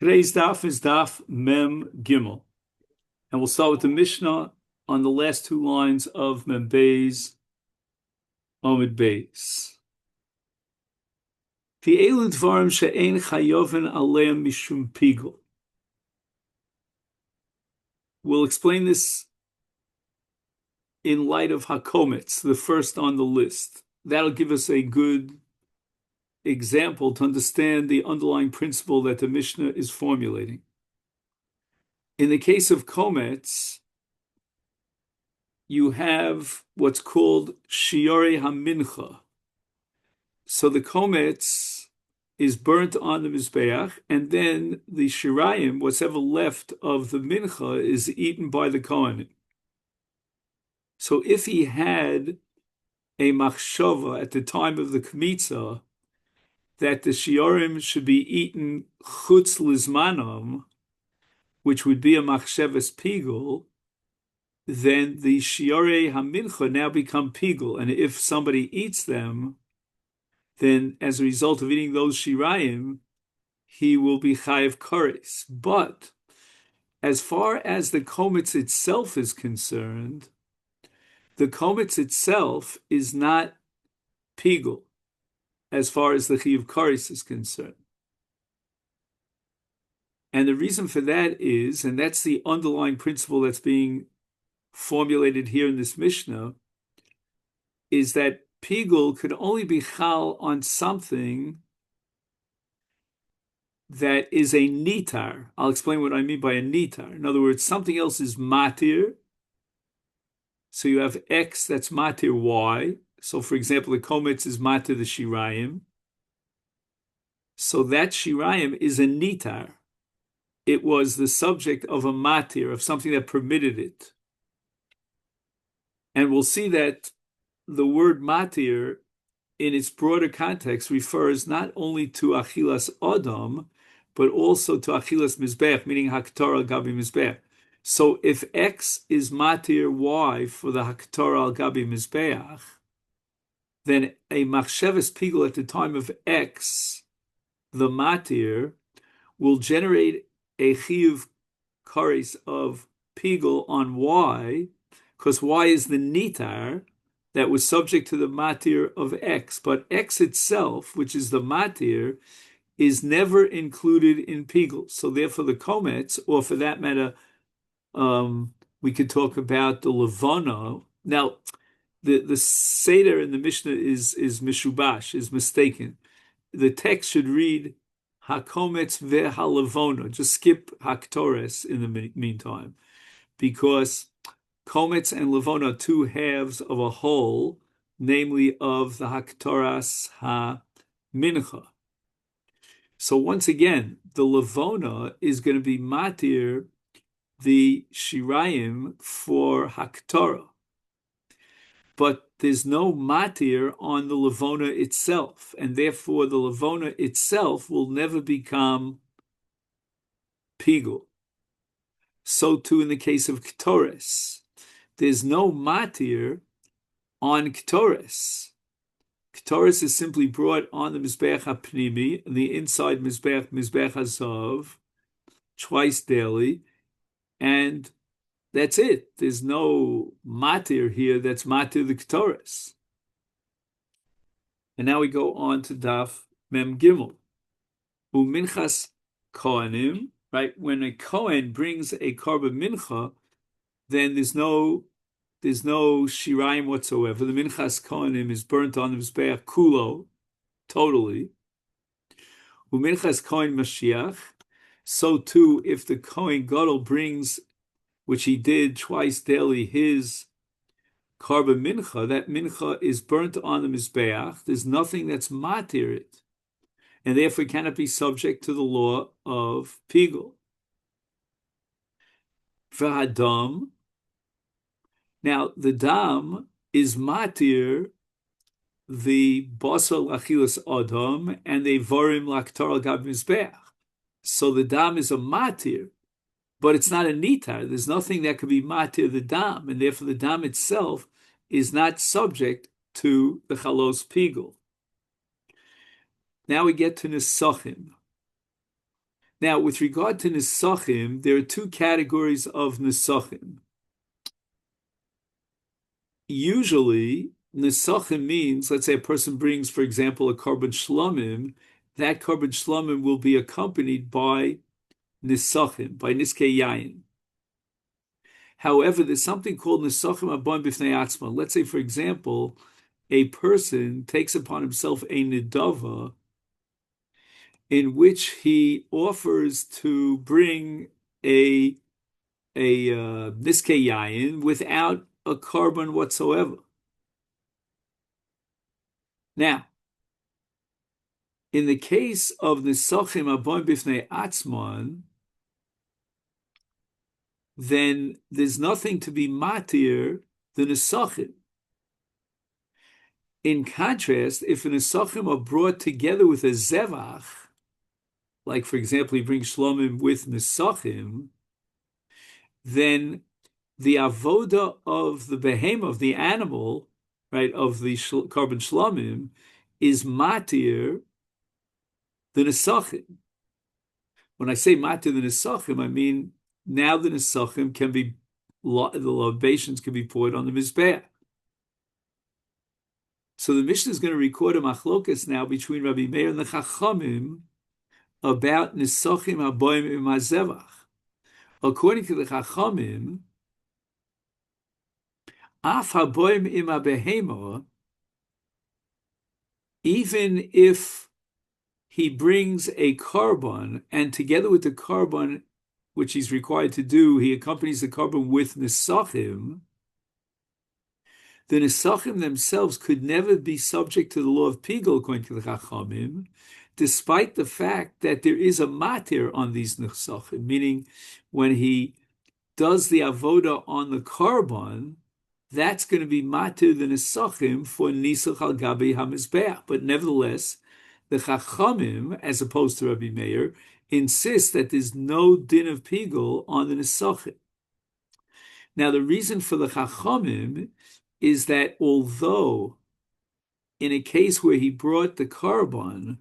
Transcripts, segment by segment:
Today's daf is daf Mem Gimel, and we'll start with the Mishnah on the last two lines of Mem Beis Omid Beis. V'elu dvarim she'ein chayoven aleim mishum pigul. We'll explain this in light of Hakometz, the first on the list. That'll give us a good example to understand the underlying principle that the Mishnah is formulating. In the case of Kometz, you have what's called shiorei hamincha. So the kometz is burnt on the mizbeach, and then the shirayim, what's ever left of the mincha, is eaten by the kohanim. So if he had a machshava at the time of the kmitza that the shiorim should be eaten chutz lizmanom, which would be a machshavas pigul, then the shiorei hamincha now become pigul, and if somebody eats them, then as a result of eating those shirayim, he will be chayiv kares. But as far as the kometz itself is concerned, the kometz itself is not pigul as far as the chayiv kares is concerned. And the reason for that is, and that's the underlying principle that's being formulated here in this Mishnah, is that pigul could only be chal on something that is a nitar. I'll explain what I mean by a nitar. In other words, something else is matir. So you have X that's matir Y. So for example, the kometz is matir the shirayim. So that shirayim is a nitar. It was the subject of a matir, of something that permitted it. And we'll see that the word matir in its broader context refers not only to achilas adam, but also to achilas mizbeach, meaning haktar al gabi mizbeach. So if X is matir Y for the haktar al gabi mizbeach, then a machshavas pigul at the time of X, the matir, will generate a chiyuv kares of pigul on Y, because Y is the nitar that was subject to the matir of X. But X itself, which is the matir, is never included in pigul. So therefore the kometz, or for that matter, we could talk about the levana. Now, the seder in the Mishnah is mishubash, is mistaken. The text should read hakometz ve'halevona. Just skip haktores in the meantime, because kometz and levona are two halves of a whole, namely of the haktoras ha-mincha. So once again, the levona is going to be matir the shirayim for haktorah, but there's no matir on the levona itself, and therefore the levona itself will never become pigul. So too in the case of ktores. There's no matir on ktores. Ktores is simply brought on the mizbeach hapnimi, the inside mizbeach hazav, twice daily, and that's it. There's no matir here that's matir the ktores. And now we go on to daf mem gimel. Uminchas kohanim, right? When a kohen brings a korban mincha, then there's no shirayim whatsoever. The minchas kohanim is burnt on the mizbeach kulo, totally. Uminchas kohen mashiach. So too, if the kohen gadol brings, which he did twice daily, his korban mincha, that mincha is burnt on the mizbeach. There's nothing that's matir it, and therefore cannot be subject to the law of pigul. V'hadam. Now, the dam is matir the basal achilas adam and the vorim laktar al gab mizbeach. So the dam is a matir, but it's not a nitar. There's nothing that could be matir the dam, and therefore the dam itself is not subject to the chalos pigul. Now we get to nesachim. Now, with regard to Nesachim, there are two categories of Nesachim. Usually, Nesachim means, let's say a person brings, for example, a korban shlamim, that korban shlamim will be accompanied by Nesachim, by Niskei Yayin. However, there's something called Nesachim Abon Bifnei Atzma. Let's say, for example, a person takes upon himself a Nidava in which he offers to bring a Niskei Yayin without a korban whatsoever. Now, in the case of Nesachim Abon Bifnei Atzman, then there's nothing to be matir the Nesachim. In contrast, if an Nesachim are brought together with a Zevach, like for example, he brings Shlomim with Nesachim, then the avoda of the behemoth, of the animal, right, of the korban Shlomim, is matir the Nesachim. When I say matir the Nesachim, I mean now the Nesachim can be, the libations can be poured on the Mizbeach. So the Mishnah is going to record a machlokas now between Rabbi Meir and the Chachamim about Nesachim Haboim im HaZevach. According to the Chachamim, Af Haboim im HaBehema, even if he brings a korban, and together with the korban, which he's required to do, he accompanies the korban with Nesachim, the Nesachim themselves could never be subject to the law of Pigul, according to the Chachamim, despite the fact that there is a matir on these Nesachim, meaning when he does the avoda on the korban, that's going to be matir the Nesachim for Nisach al Gabi HaMizbeach. But nevertheless, the Chachamim, as opposed to Rabbi Meir, insist that there's no din of Pigul on the Nesachim. Now, the reason for the Chachamim is that although in a case where he brought the korban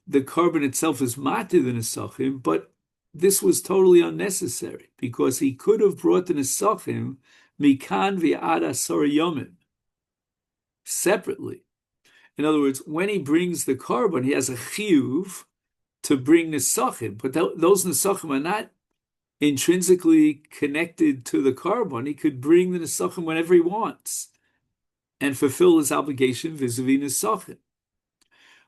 itself is matir the Nesachim, but this was totally unnecessary because he could have brought the Nesachim mikan v'ad asar yomim separately. In other words, when he brings the korban, he has a chiyuv to bring Nesachim, but those Nesachim are not intrinsically connected to the korban. He could bring the Nesachim whenever he wants and fulfill his obligation vis-a-vis Nesachim.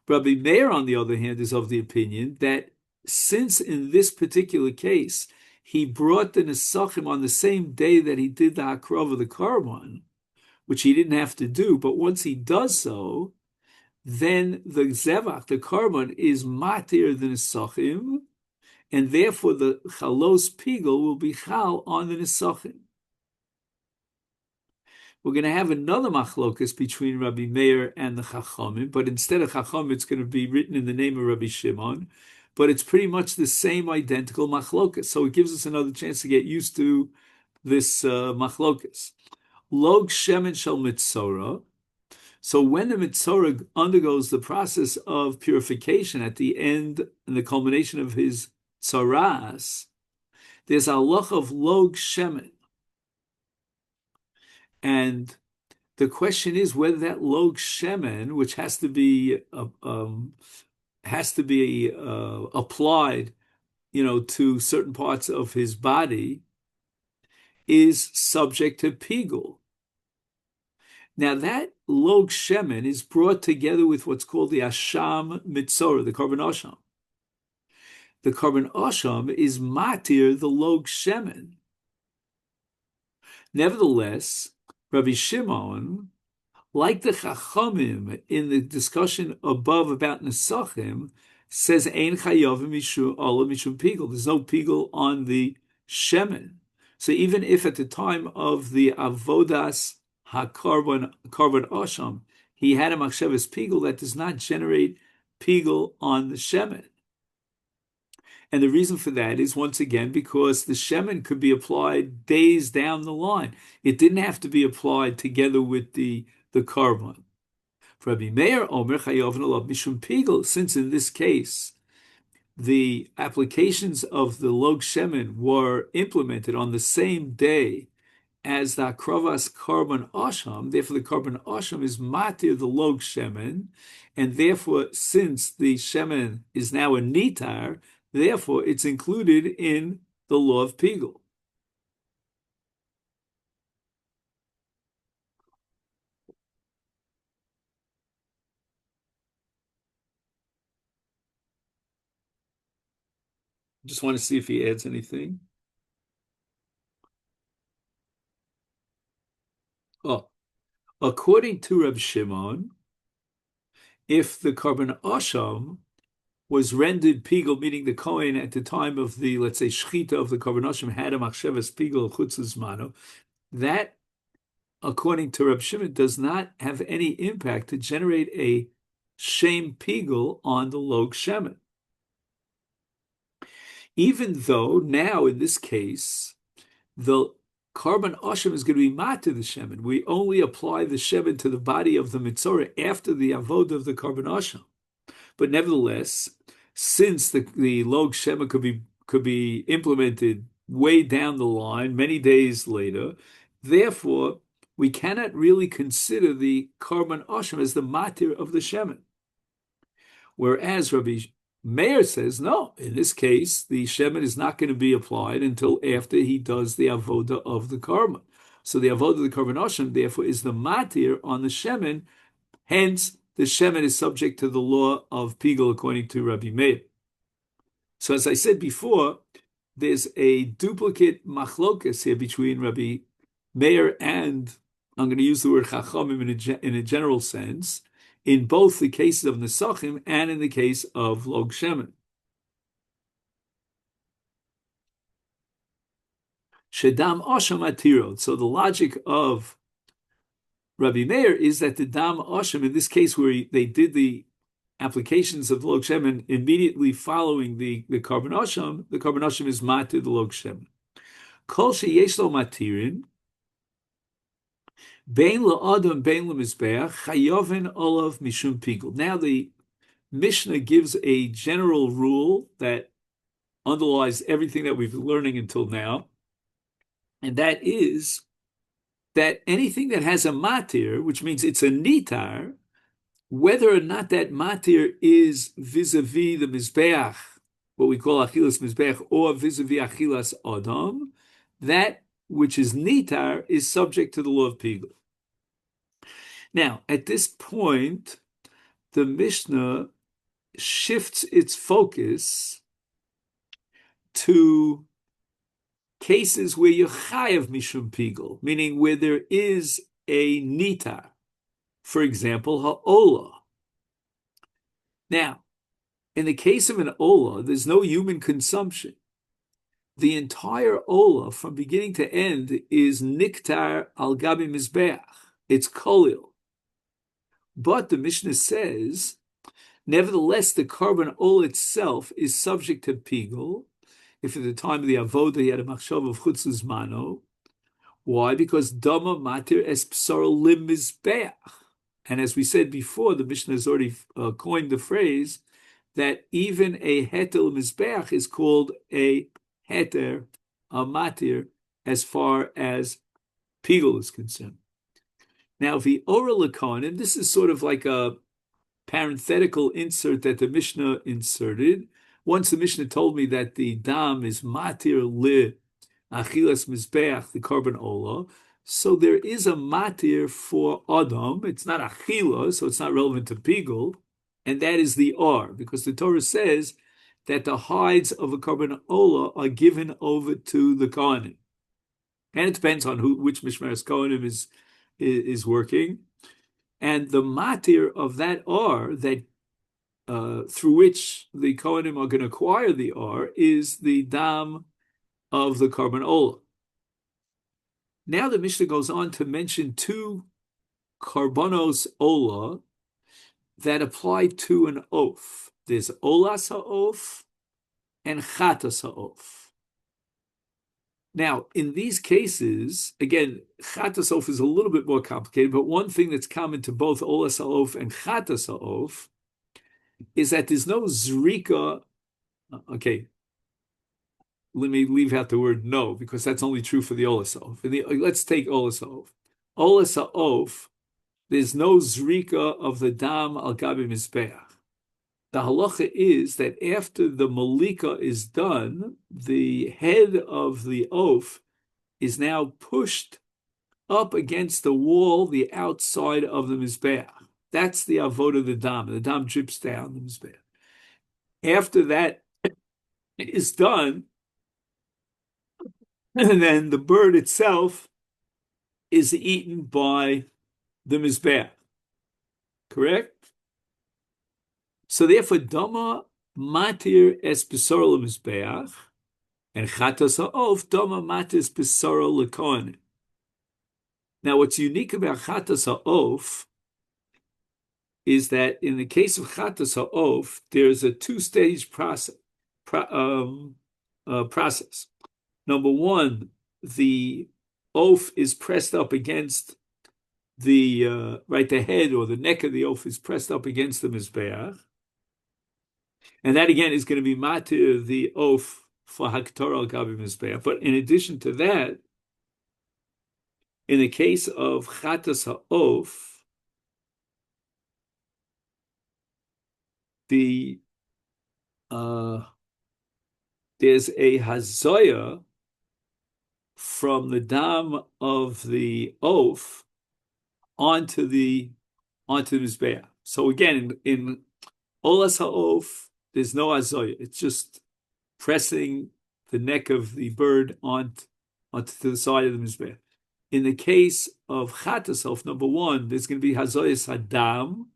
Rabbi Meir, on the other hand, is of the opinion that since in this particular case, he brought the Nesachim on the same day that he did the Hakrov of the korban, which he didn't have to do, but once he does so, then the Zevach, the korban, is matir the Nesachim, and therefore the Chalos Pigul will be chal on the Nesachim. We're going to have another machlokas between Rabbi Meir and the Chachamim, but instead of Chachamim, it's going to be written in the name of Rabbi Shimon, but it's pretty much the same identical machlokas. So it gives us another chance to get used to this machlokas. Log shemen shel mitzora. So when the mitzora undergoes the process of purification at the end and the culmination of his tzaras, there's a halacha of log shemen. And the question is whether that log shemen, which has to be applied, to certain parts of his body, is subject to pigul. Now that log shemen is brought together with what's called the asham mitzora, the korban asham. The korban asham is matir the log shemen. Nevertheless, Rabbi Shimon, like the Chachamim in the discussion above about Nesachim, says Ein chayavim mishum olah mishum pigul. There's no pigul on the shemen. So even if at the time of the avodas hakorban asham he had a machshavas pigul, that does not generate pigul on the shemen. And the reason for that is, once again, because the shemen could be applied days down the line. It didn't have to be applied together with the korban. For Rabbi Meir, Omer Chayavin Alav Mishum Pigul, since in this case the applications of the Log Shemen were implemented on the same day as the Akrovas Korban Asham, therefore the Korban Asham is matir the Log Shemen, and therefore, since the Shemen is now a Nitar, therefore it's included in the law of Pigul. Just want to see if he adds anything. Oh, according to Reb Shimon, if the Korban Asham was rendered Pigul, meaning the Kohen at the time of the, let's say, Shechita of the Korban Asham had a Machshavas Pigul Chutz Zmano, that, according to Reb Shimon, does not have any impact to generate a Shem Pigul on the Log Shemen. Even though now, in this case, the Korban Asham is going to be matir the Shemen. We only apply the Shemen to the body of the Mitzorah after the Avodah of the Korban Asham. But nevertheless, since the Log Shemen could be implemented way down the line, many days later, therefore, we cannot really consider the Korban Asham as the matir of the Shemen. Whereas Rabbi Meir says, no, in this case, the Shemen is not going to be applied until after he does the Avodah of the Korban. So the Avodah of the Korban Asham, therefore, is the matir on the Shemen. Hence, the Shemen is subject to the law of Pigul, according to Rabbi Meir. So as I said before, there's a duplicate machlokas here between Rabbi Meir and, I'm going to use the word Chachamim in a general sense, in both the cases of Nesachim and in the case of Log Shemen. Shedam Asham Atirot. So the logic of Rabbi Meir is that the Dam Asham, in this case where they did the applications of Log Shemen immediately following the Korban Asham is matir the Log Shemen. Kol sheyesh lo matirin, bein la'adam bein la'mizbeach, chayoven olav mishum pigul. Now the Mishnah gives a general rule that underlies everything that we've been learning until now, and that is that anything that has a matir, which means it's a nitar, whether or not that matir is vis-a-vis the mizbeach, what we call achilas mizbeach, or vis-a-vis achilas adam, that which is nitar is subject to the law of pigul. Now, at this point, the Mishnah shifts its focus to cases where you're chayav mishum pigul, meaning where there is a nitar. For example, ha'olah. Now, in the case of an olah, there's no human consumption. The entire olah, from beginning to end, is niktar al gabi mizbeach. It's kolil. But the Mishnah says, nevertheless, the korban olah itself is subject to pigul. If at the time of the avodah he had a machshav of chutz zmano. Why? Because dama matir es psar lim mizbeach. And as we said before, the Mishnah has already coined the phrase that even a heter mizbeach is called a heter, a matir, as far as pigul is concerned. Now, the ora lakonim, this is sort of like a parenthetical insert that the Mishnah inserted. Once the Mishnah told me that the dam is matir li achilas mizbeach, the korban olah, so there is a matir for adam. It's not achila, so it's not relevant to pigul, and that is the or, because the Torah says that the hides of a korban olah are given over to the kohanim, and it depends on which mishmeres kohanim is working, and the matir of that or that through which the kohanim are going to acquire the or is the dam of the korban olah. Now the Mishnah goes on to mention two korbanos olah that apply to an oaf. There's olas ha'of and chatas ha'of. Now, in these cases, again, chatas ha'of is a little bit more complicated, but one thing that's common to both olas ha'of and chatas ha'of is that there's no zrika Okay, let me leave out the word no, because that's only true for the Olasov. Let's take Olasov. Olasov, there's no zrika of the dam al gabi mizbeach. The halacha is that after the malika is done, the head of the oaf is now pushed up against the wall, the outside of the mizbeach. That's the avod of the dam. The dam drips down the mizbeach. After that is done, and then the bird itself is eaten by the mizbeach. Correct? So therefore, dama matir es besor mizbeach, and chatas ha'of dama matis besor lekohanim. Now, what's unique about chatas ha'of is that in the case of chatas ha'of, there's a two-stage process. Process. Number one, the oaf is pressed up against the head or the neck of the oaf is pressed up against the mizbeach, and that again is going to be matir the oaf for haktor al gabi mizbeach. But in addition to that, in the case of chatas ha'of, there's a hazoya from the dam of the oaf onto the mizbeach. So again, in olas ha'of, there's no hazoya. It's just pressing the neck of the bird onto the side of the mizbeach. In the case of chatas ha'of, number one, there's going to be hazoyas hadam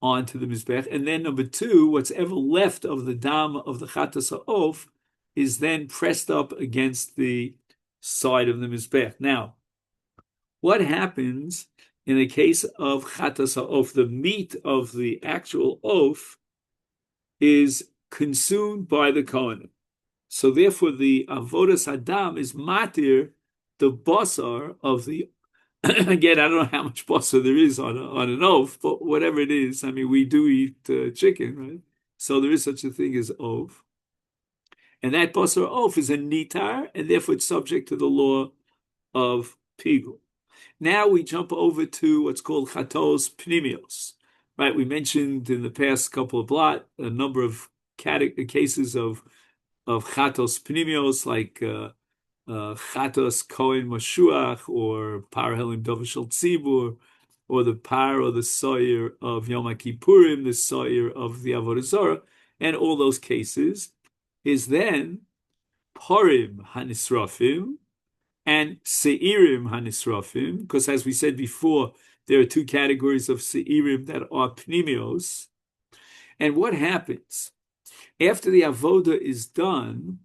onto the mizbech, and then number two, what's ever left of the dam of the chatas ha'of is then pressed up against the side of the mizbech. Now, what happens in the case of chatas ha'of? The meat of the actual oaf is consumed by the kohen. So therefore, the avodas hadam is matir the basar of the. Again, I don't know how much basar there is on an oaf, but whatever it is, I mean, we do eat chicken, right? So there is such a thing as oaf. And that basar oaf is a nitar, and therefore it's subject to the law of pigul. Now we jump over to what's called chatos pnimios, right? We mentioned in the past couple of blot a number of cases of chatos pnimios, like chatos kohen mashuach, or par helim dovashal tzibur, or the par or the soyer of Yom Kippurim, the soyer of the Avodah Zarah, and all those cases is then parim hanisrafim and seirim hanisrafim, because as we said before, there are two categories of seirim that are pnimios. And what happens after the avoda is done?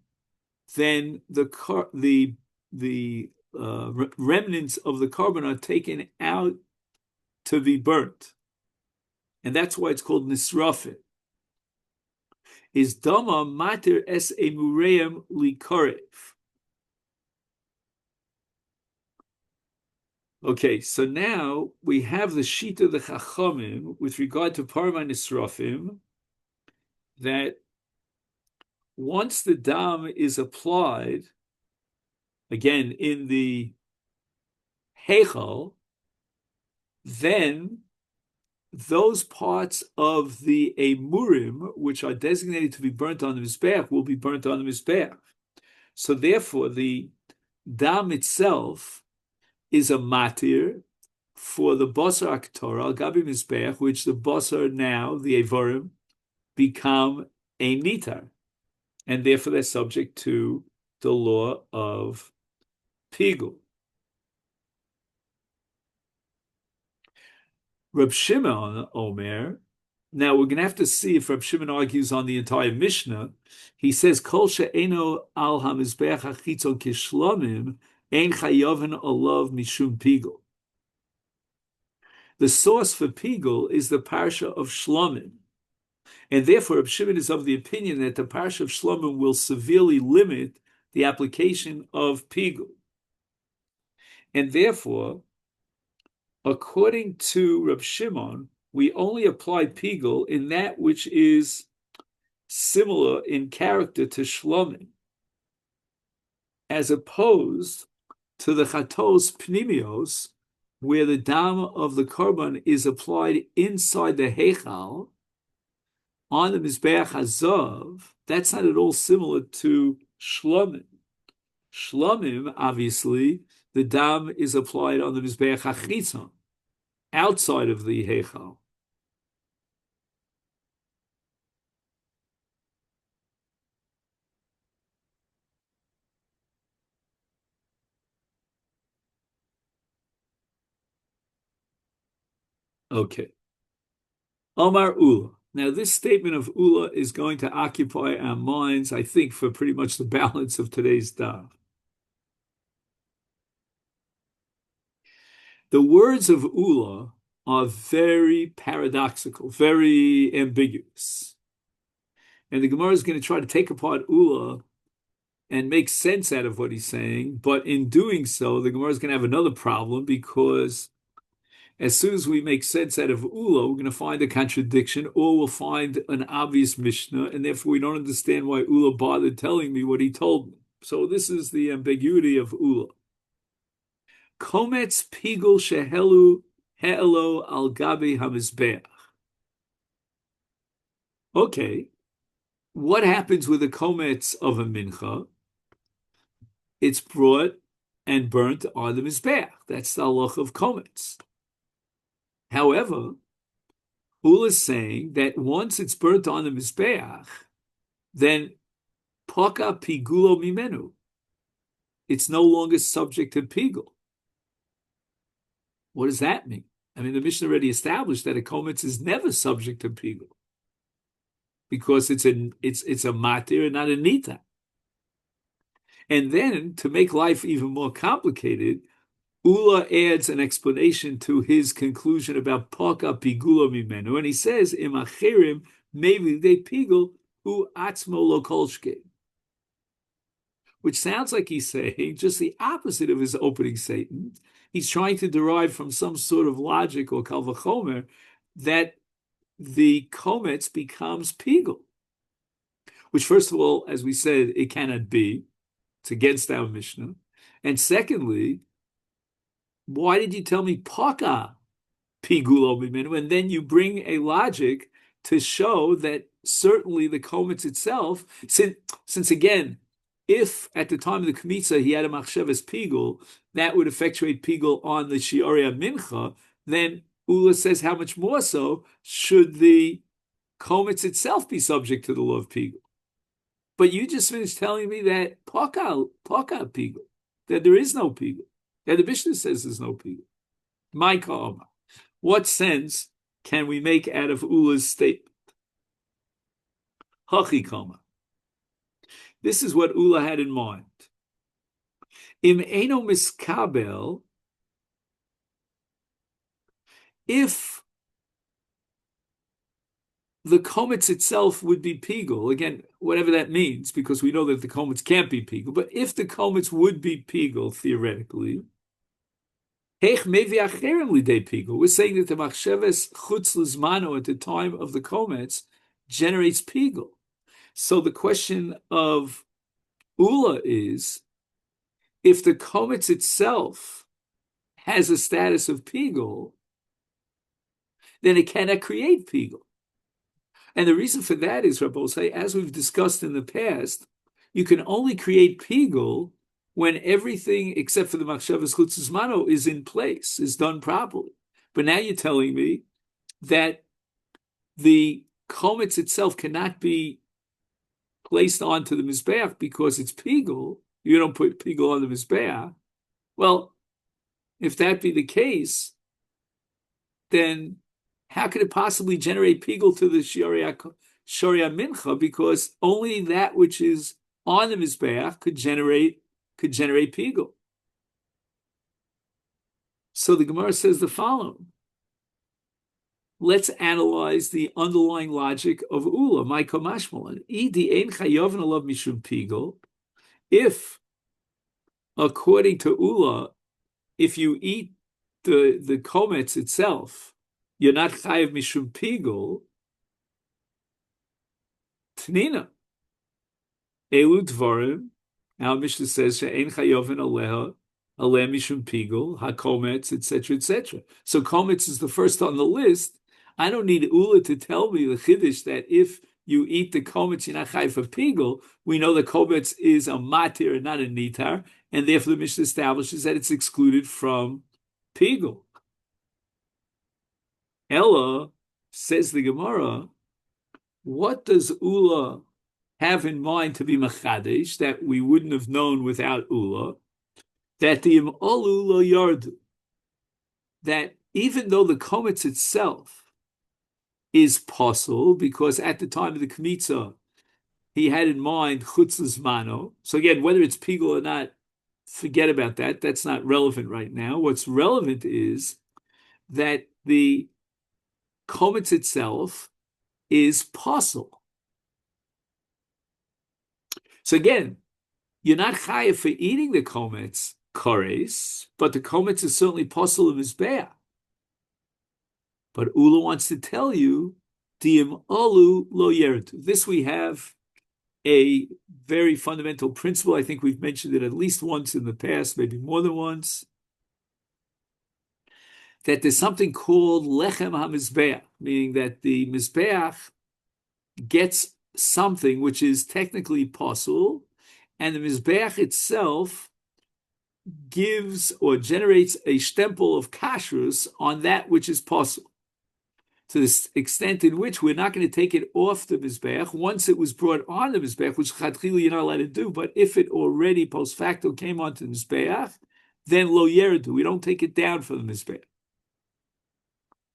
Then the remnants of the carbon are taken out to be burnt, and that's why it's called nisrafim. Is dama matir es emureim likarev. Okay, so now we have the shita the chachamim with regard to parma nisrafim, that once the dam is applied, again in the heichal, then those parts of the emurim which are designated to be burnt on the mizbeach will be burnt on the mizbeach. So therefore, the dam itself is a matir for the basar aktorah al gabi mizbeach, which the basar now, the evarim, become a nitar, and therefore they're subject to the law of pigul. Reb Shimon Omer. Now we're going to have to see if Reb Shimon argues on the entire Mishnah. He says, "Kol she'eno al hamizbeach hachitzon kishlomim ein chayaven olav mishum pigul." The source for pigul is the parsha of Shlomim, and therefore Reb Shimon is of the opinion that the parsha of Shlomim will severely limit the application of pigul, and therefore, according to Reb Shimon, we only apply pigul in that which is similar in character to shlomim, as opposed to the chatos pnimios, where the dam of the korban is applied inside the heichal on the mizbeach hazov. That's not at all similar to shlomim. Shlomim, obviously, the dam is applied on the mizbeach hachitzon, outside of the heichal. Okay. Omar Ula. Now, this statement of Ula is going to occupy our minds, I think, for pretty much the balance of today's daf. The words of Ula are very paradoxical, very ambiguous. And the Gemara is going to try to take apart Ula and make sense out of what he's saying. But in doing so, the Gemara is going to have another problem, because as soon as we make sense out of Ula, we're going to find a contradiction, or we'll find an obvious Mishnah, and therefore we don't understand why Ula bothered telling me what he told me. So this is the ambiguity of Ula. Kometz pigul shehelu he'elo al gabi hamizbeach. Okay, what happens with the kometz of a mincha? It's brought and burnt on the mizbeach. That's the halach of kometz. However, Ula is saying that once it's burnt on the mizbeach, then paka pigulo mimenu. It's no longer subject to pigul. What does that mean? I mean, the Mishnah already established that a kometz is never subject to pigul, because it's a matir and not a nita. And then, to make life even more complicated, Ula adds an explanation to his conclusion about paka pigulo mimenu, and he says, "Im acherim maybe they pigul hu atzmo lo kolshke," which sounds like he's saying just the opposite of his opening statement. He's trying to derive from some sort of logic or kal vachomer that the kometz becomes pigul, which, first of all, as we said, it cannot be. It's against our Mishnah. And secondly, why did you tell me paka pigulo mimenu? And then you bring a logic to show that certainly the kometz itself, since again, if at the time of the Kmitza he had a machshavas pigul, that would effectuate pigul on the shi'orei mincha, then Ula says how much more so should the kometz itself be subject to the law of pigul. But you just finished telling me that paka pigul, that there is no pigul, that the Mishnah says there's no pigul. My ka'ama. What sense can we make out of Ula's statement? Hachi kama. This is what Ula had in mind. Im eno miskabel, if the kometz itself would be pigul, again, whatever that means, because we know that the kometz can't be pigul, but if the kometz would be pigul, theoretically, heich mevi acherem lidei pigul, we're saying that the machsheves chutz lizmano at the time of the kometz generates pigul. So the question of Ula is, if the kometz itself has a status of pigul, then it cannot create pigul. And the reason for that is, Rabbosai, as we've discussed in the past, you can only create pigul when everything except for the machshavas chutz lizmano is in place, is done properly. But now you're telling me that the kometz itself cannot be placed onto the mizbeach because it's pigul. You don't put pigul on the mizbeach. Well, if that be the case, then how could it possibly generate pigul to the shi'orei mincha? Because only that which is on the mizbeach could generate pigul. So the Gemara says the following. Let's analyze the underlying logic of Ula. If, according to Ula, if you eat the kometz itself, you're not chayav mishum pigul. Tnina. Elu Dvarim. Now Mishnah says she'ein chayovin aleha, aleh mishum pigul, hakometz, etc., etc. So kometz is the first on the list. I don't need Ula to tell me the chiddush that if you eat the kometz, you're not chayiv for pigul. We know the kometz is a matir and not a nitar, and therefore the Mishnah establishes that it's excluded from pigul. Ella, says the Gemara, what does Ula have in mind to be machadesh that we wouldn't have known without Ula? That the im'olu lo yardu, that even though the kometz itself is possible, because at the time of the kmitza, he had in mind chutz mano. So again, whether it's pigul or not, forget about that. That's not relevant right now. What's relevant is that the kometz itself is possible. So again, you're not chayav for eating the kometz kores, but the kometz is certainly possible of mizbeach. But Ula wants to tell you, Diem Olu lo yerdu. This we have a very fundamental principle. I think we've mentioned it at least once in the past, maybe more than once, that there's something called lechem hamizbeach, meaning that the mizbeach gets something which is technically possible, and the mizbeach itself gives or generates a stempel of kashrus on that which is possible, to the extent in which we're not going to take it off the mizbeach once it was brought on the mizbeach, which chatchila you're not allowed to do. But if it already post facto came onto the mizbeach, then lo yerdu, we don't take it down from the mizbeach.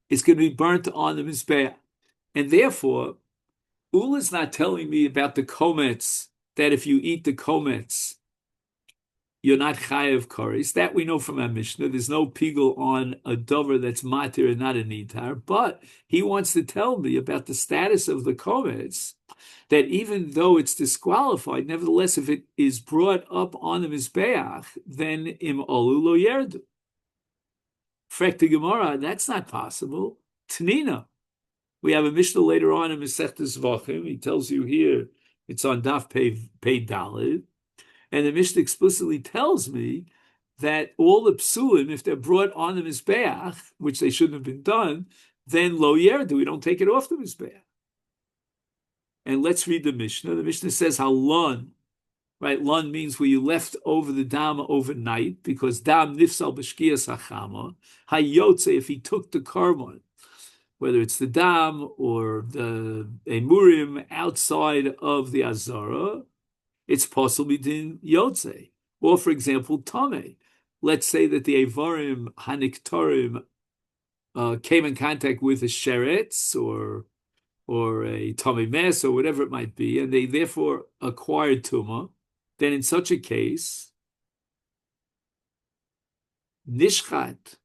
It's going to be burnt on the mizbeach, and therefore, Ula is not telling me about the kometz, that if you eat the kometz, you're not chayav kares. That we know from our Mishnah. There's no pigul on a dover that's matir and not a nitar. But he wants to tell me about the status of the kometz, that even though it's disqualified, nevertheless, if it is brought up on the mizbeach, then im olu lo yerdu. Frekta Gemara, that's not possible. Tnina. We have a Mishnah later on in Maseches Zevachim. He tells you here, it's on Daf Pei Daled. And the Mishnah explicitly tells me that all the psulim, if they're brought on the mizbeach, which they shouldn't have been done, then lo yerdu, we don't take it off the mizbeach. And let's read the Mishnah. The Mishnah says halon, right? Lon means where you left over the dam overnight, because dam nifsal b'shkiyas hachama. Hayotze, if he took the carbon, whether it's the dam or the emurim outside of the azara, it's possible in Yotze. Or, for example, Tame. Let's say that the Evarim Haniktorim came in contact with a Sheretz or a Tame Mes or whatever it might be, and they therefore acquired Tuma. Then in such a case, Nishchat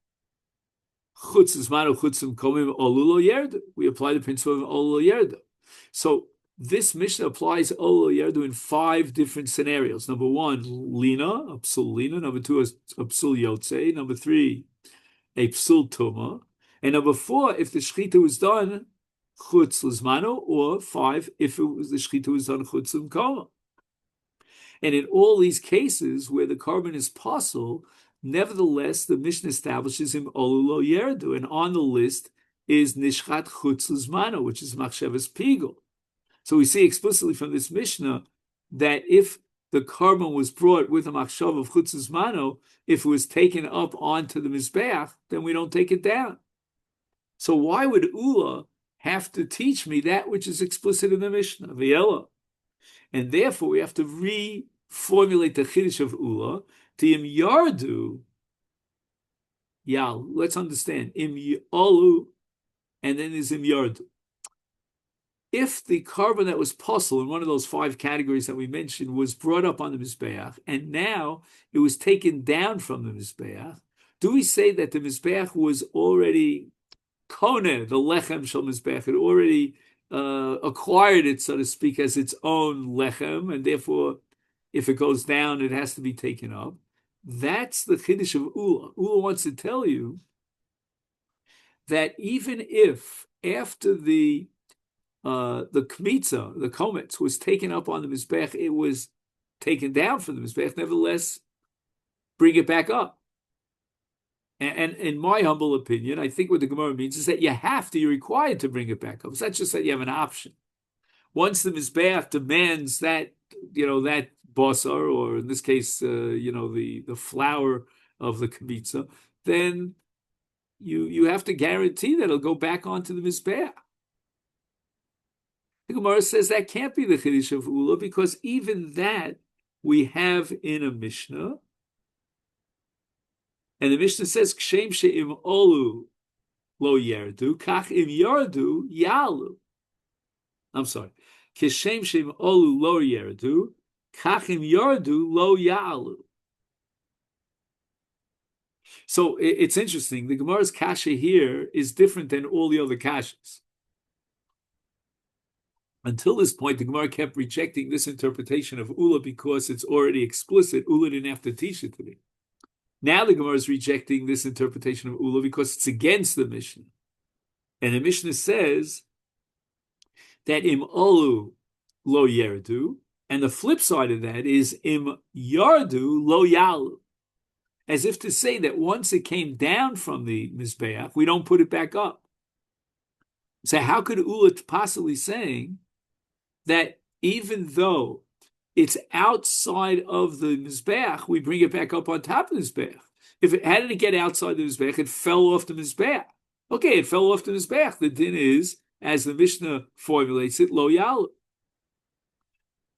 Chutz Zmanu Chutzim Komim Olulo Yerdu. We apply the principle of Olulo Yerdu. So this Mishnah applies Olulo Yerdu in 5 different scenarios. Number 1, Lina, a psul Lina. Number 2, a psul Yotze. Number 3, a psul Tuma. And number 4, if the Shechita was done Chutz Lizmano, or 5, if it was the Shechita was done Chutz L'Koma. And in all these cases where the carbon is possible, nevertheless, the Mishnah establishes him Olulo Yerdu, and on the list is Nishchat Chutz Lizmano, which is Machshavas Pigul. So we see explicitly from this Mishnah that if the carbon was brought with a machshav of Chutz Lizmano, if it was taken up onto the Mizbeach, then we don't take it down. So why would Ula have to teach me that which is explicit in the Mishnah, V'yela? And therefore we have to reformulate the Chiddush of Ula to Im Yardu. Let's understand. Im Yolu, and then there's Im Yardu. If the carbon that was possible in one of those 5 categories that we mentioned was brought up on the Mizbeach, and now it was taken down from the Mizbeach, do we say that the Mizbeach was already Kone, the Lechem Shel Mizbeach, had already acquired it, so to speak, as its own Lechem, and therefore, if it goes down, it has to be taken up? That's the Chiddush of Ula. Ula wants to tell you that even if after the the kmitza, the komets, was taken up on the mizbech, it was taken down from the mizbech. Nevertheless, bring it back up. And in my humble opinion, I think what the Gemara means is that you're required to bring it back up. It's not just that you have an option. Once the mizbeach demands that, that basar, or in this case, the flour of the kmitza, then you have to guarantee that it'll go back onto the mizbeach. The Gemara says that can't be the chiddush of Ula, because even that we have in a Mishnah. And the Mishnah says, Kshem she'im olu lo yerdu, kach im yardu yalu. I'm sorry. Kshem she'im olu lo yerdu, kach im yardu lo yalu. So it's interesting. The Gemara's kasha here is different than all the other kashas. Until this point, the Gemara kept rejecting this interpretation of Ula because it's already explicit. Ula didn't have to teach it to me. Now the Gemara is rejecting this interpretation of Ula because it's against the Mishnah. And the Mishnah says that im olu lo yerdu, and the flip side of that is im yardu lo yalu. As if to say that once it came down from the Mizbeach, we don't put it back up. So how could Ula possibly saying that even though it's outside of the Mizbeach, we bring it back up on top of the Mizbeach? If it had to get outside the Mizbeach, it fell off the Mizbeach. Okay, it fell off the Mizbeach. The din is, as the Mishnah formulates it, lo yalu,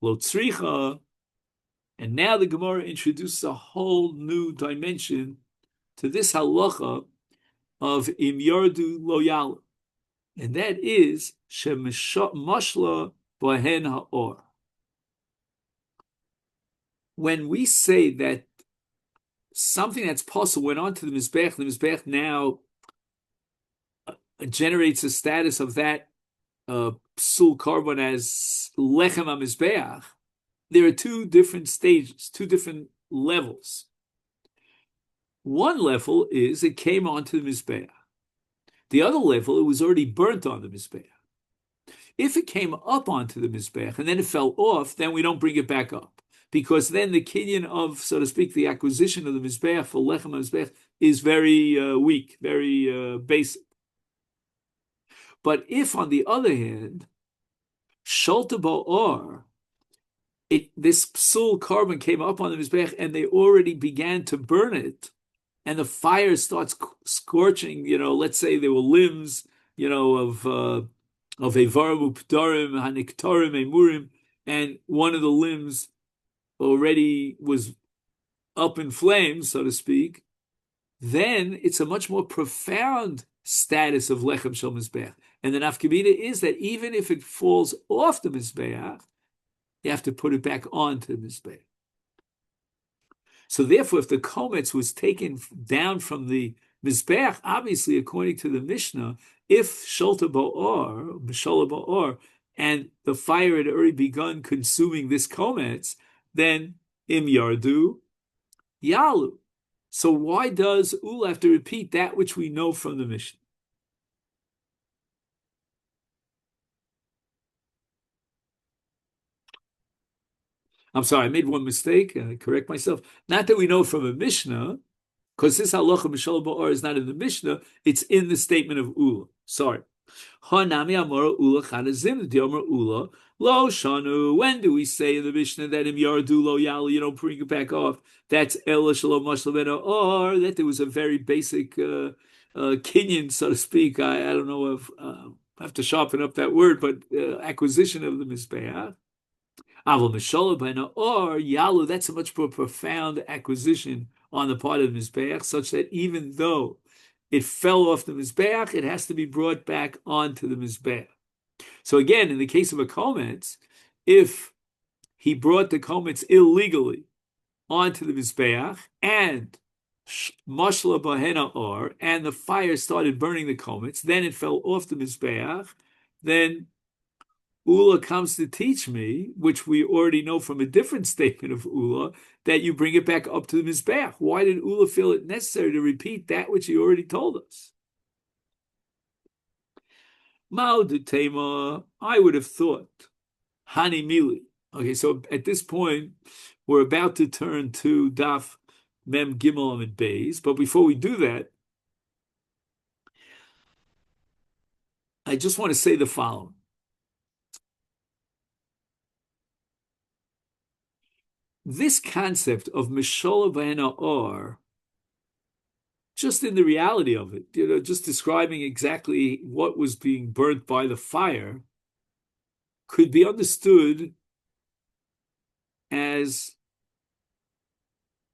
lo tzricha. And now the Gemara introduces a whole new dimension to this halacha of im yardu lo yalu, and that is shemashla bahen ha'or. When we say that something that's possible went onto the Mizbech now generates a status of that psul carbon as lechem HaMizbeach, there are two different stages, two different levels. One level is it came onto the Mizbeach. The other level, it was already burnt on the Mizbeach. If it came up onto the Mizbeach and then it fell off, then we don't bring it back up. Because then the kinyan of, so to speak, the acquisition of the Mizbeach for lechem HaMizbeach is very weak, very basic. But if, on the other hand, Sholta Ba'or, this psul carbon came up on the Mizbeach and they already began to burn it, and the fire starts scorching, let's say there were limbs, of Evarim Updarim, Haniktarim, Emurim, and one of the limbs already was up in flames, so to speak, then it's a much more profound status of lechem shel mizbeach. And the nafkamina is that even if it falls off the mizbeach, you have to put it back onto the mizbeach. So therefore, if the komets was taken down from the mizbeach, obviously, according to the Mishnah, if sholta ba'or, mishola ba'or, and the fire had already begun consuming this komets, then im yardu yalu. So why does Ula have to repeat that which we know from the Mishnah? I'm sorry, I made one mistake. I correct myself. Not that we know from a Mishnah, because this halacha mishola ba'or is not in the Mishnah. It's in the statement of Ula. Sorry. Hanami amora Ula chanazim diomar Ula lo shanu. When do we say in the Mishnah that im yardu lo yalu, you don't bring it back off? That's ela shalom mashlavena, or that there was a very basic kinyan, so to speak. I don't know if I have to sharpen up that word, but acquisition of the mizbeach. Aval mishola b'ena or yalu. That's a much more profound acquisition on the part of the mizbeach, such that even though it fell off the mizbeach, it has to be brought back onto the mizbeach. So again, in the case of a komets, if he brought the komets illegally onto the mizbeach and mashla bahena or, and the fire started burning the komets, then it fell off the mizbeach, then Ula comes to teach me, which we already know from a different statement of Ula, that you bring it back up to the Mizbeach. Why did Ula feel it necessary to repeat that which he already told us? Ma'odutema, I would have thought. Hani mili. Okay, so at this point, we're about to turn to Daf Mem Gimel Amid Beis, but before we do that, I just want to say the following. This concept of Mishola V'Hena Or, just in the reality of it, just describing exactly what was being burnt by the fire, could be understood as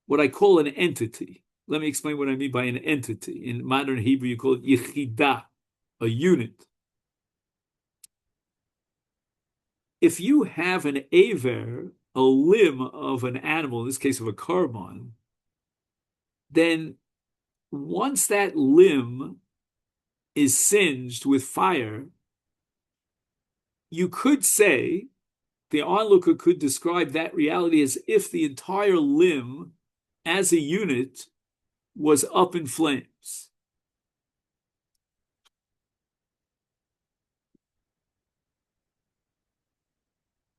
what I call an entity. Let me explain what I mean by an entity. In modern Hebrew, you call it yichida, a unit. If you have an aver, a limb of an animal, in this case of a korban, then once that limb is singed with fire, you could say, the onlooker could describe that reality as if the entire limb as a unit was up in flames.